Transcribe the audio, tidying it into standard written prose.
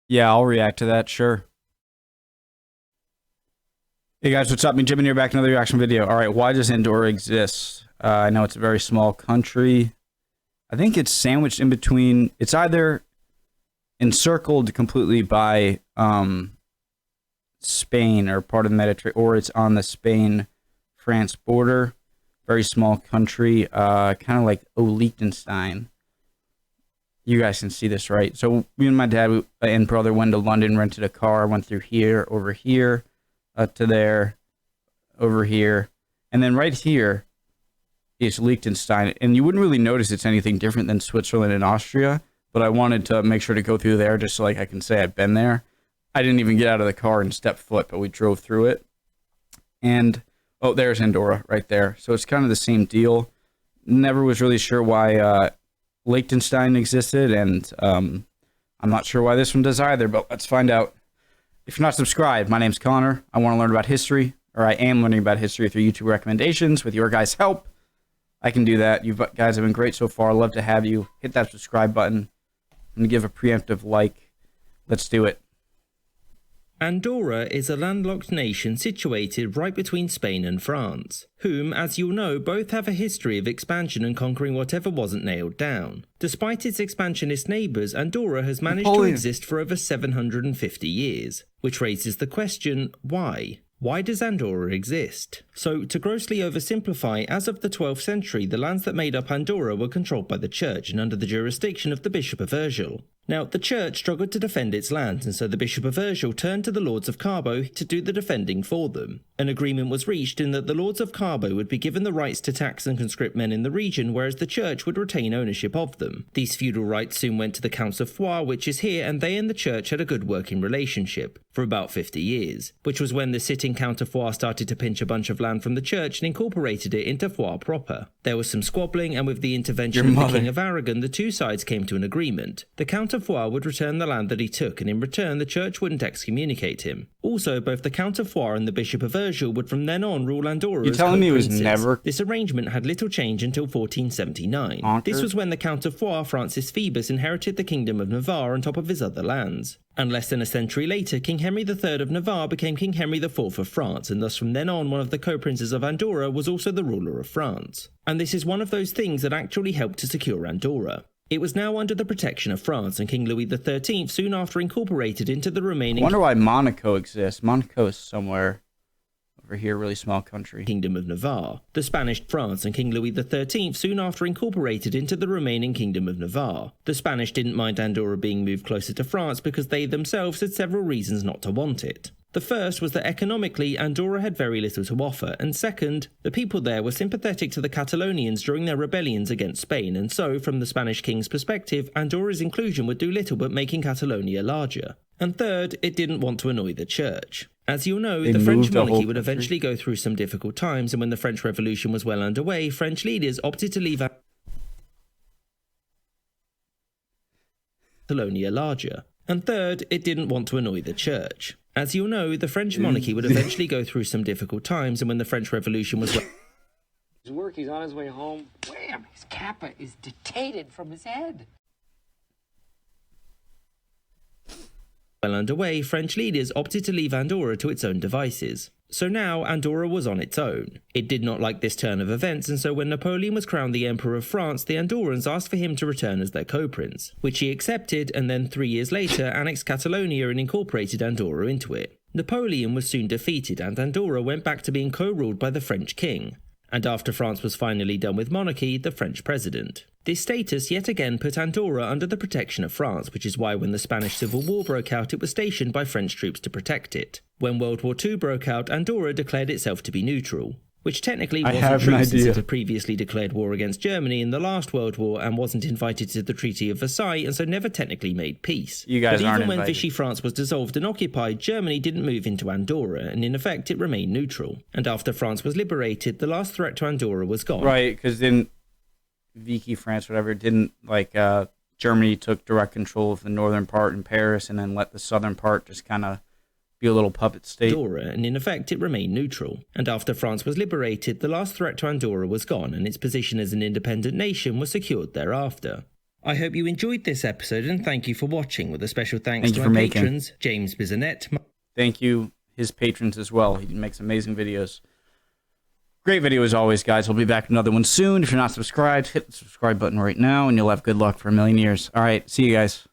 Yeah, I'll react to that, sure. Hey guys, what's up? McJibbin here, back in another reaction video. Alright, why does Andorra exist? I know it's a very small country. I think it's sandwiched in between. It's either encircled completely by Spain or part of the Mediterranean, or it's on the Spain-France border. Very small country, kind of like Liechtenstein. You guys can see this, right? So me and my dad and brother went to London, rented a car, went through here, over here, to there, over here, and then right here is Liechtenstein. And you wouldn't really notice it's anything different than Switzerland and Austria, but I wanted to make sure to go through there just so like I can say I've been there. I didn't even get out of the car and step foot, but we drove through it. And oh, there's Andorra right there. So it's kind of the same deal. Never was really sure why Liechtenstein existed, and I'm not sure why this one does either, but let's find out. If you're not subscribed, my name's Connor. I want to learn about history, or I am learning about history through YouTube recommendations. With your guys' help, I can do that. You guys have been great so far. I'd love to have you. Hit that subscribe button and give a preemptive like. Let's do it. Andorra is a landlocked nation situated right between Spain and France, whom, as you'll know, both have a history of expansion and conquering whatever wasn't nailed down. Despite its expansionist neighbours, Andorra has managed to exist for over 750 years, which raises the question, why? Why does Andorra exist? So, to grossly oversimplify, as of the 12th century, the lands that made up Andorra were controlled by the Church and under the jurisdiction of the Bishop of Urgell. Now, the Church struggled to defend its lands, and so the Bishop of Urgell turned to the Lords of Carbo to do the defending for them. An agreement was reached in that the Lords of Carbo would be given the rights to tax and conscript men in the region, whereas the Church would retain ownership of them. These feudal rights soon went to the Counts of Foix, which is here, and they and the Church had a good working relationship for about 50 years, which was when the sitting Count of Foix started to pinch a bunch of land from the Church and incorporated it into Foix proper. There was some squabbling, and with the intervention of the King of Aragon, the two sides came to an agreement. The Count of Foix would return the land that he took, and in return the Church wouldn't excommunicate him. Also, both the Count of Foix and the Bishop of Urgell would from then on rule Andorra as telling me it was co-princes. never... This arrangement had little change until 1479. Conquered? This was when the Count of Foix, Francis Phoebus, inherited the Kingdom of Navarre on top of his other lands. And less than a century later, King Henry III of Navarre became King Henry IV of France, and thus from then on one of the co-princes of Andorra was also the ruler of France. And this is one of those things that actually helped to secure Andorra. It was now under the protection of France, and King Louis XIII soon after incorporated into the remaining... I wonder why Monaco exists. Monaco is somewhere over here, really small country. Kingdom of Navarre. The Spanish France and King Louis XIII soon after incorporated into the remaining Kingdom of Navarre. The Spanish didn't mind Andorra being moved closer to France because they themselves had several reasons not to want it. The first was that economically Andorra had very little to offer, and second, the people there were sympathetic to the Catalonians during their rebellions against Spain, and so, from the Spanish king's perspective, Andorra's inclusion would do little but making Catalonia larger. And third, it didn't want to annoy the Church. As you'll know, the French monarchy would eventually go through some difficult times, and when the French Revolution was well underway, French leaders opted to leave Catalonia larger. And third, it didn't want to annoy the Church. As you'll know, the French monarchy would eventually go through some difficult times, and when the French Revolution was his work, he's on his way home. Wham! His kappa is detated from his head. well underway, French leaders opted to leave Andorra to its own devices. So now Andorra was on its own. It did not like this turn of events, and so when Napoleon was crowned the Emperor of France, the Andorrans asked for him to return as their co-prince, which he accepted, and then 3 years later annexed Catalonia and incorporated Andorra into it. Napoleon was soon defeated, and Andorra went back to being co-ruled by the French king, and after France was finally done with monarchy, the French president. This status yet again put Andorra under the protection of France, which is why when the Spanish Civil War broke out, it was stationed by French troops to protect it. When World War II broke out, Andorra declared itself to be neutral, which technically wasn't true since it had previously declared war against Germany in the last World War and wasn't invited to the Treaty of Versailles, and so never technically made peace. But even when Vichy France was dissolved and occupied, Germany didn't move into Andorra, and in effect it remained neutral. And after France was liberated, the last threat to Andorra was gone. Right, because then Vichy France, whatever, didn't, like, Germany took direct control of the northern part in Paris and then let the southern part just kind of be a little puppet state. Andorra, and in effect it remained neutral. And after France was liberated, the last threat to Andorra was gone, and its position as an independent nation was secured thereafter. I hope you enjoyed this episode and thank you for watching, with a special thanks to for my making. patrons, James Bisonet. Thank you, his patrons as well. He makes amazing videos. Great video as always, guys. We'll be back with another one soon. If you're not subscribed, hit the subscribe button right now, and you'll have good luck for a million years. All right, see you guys.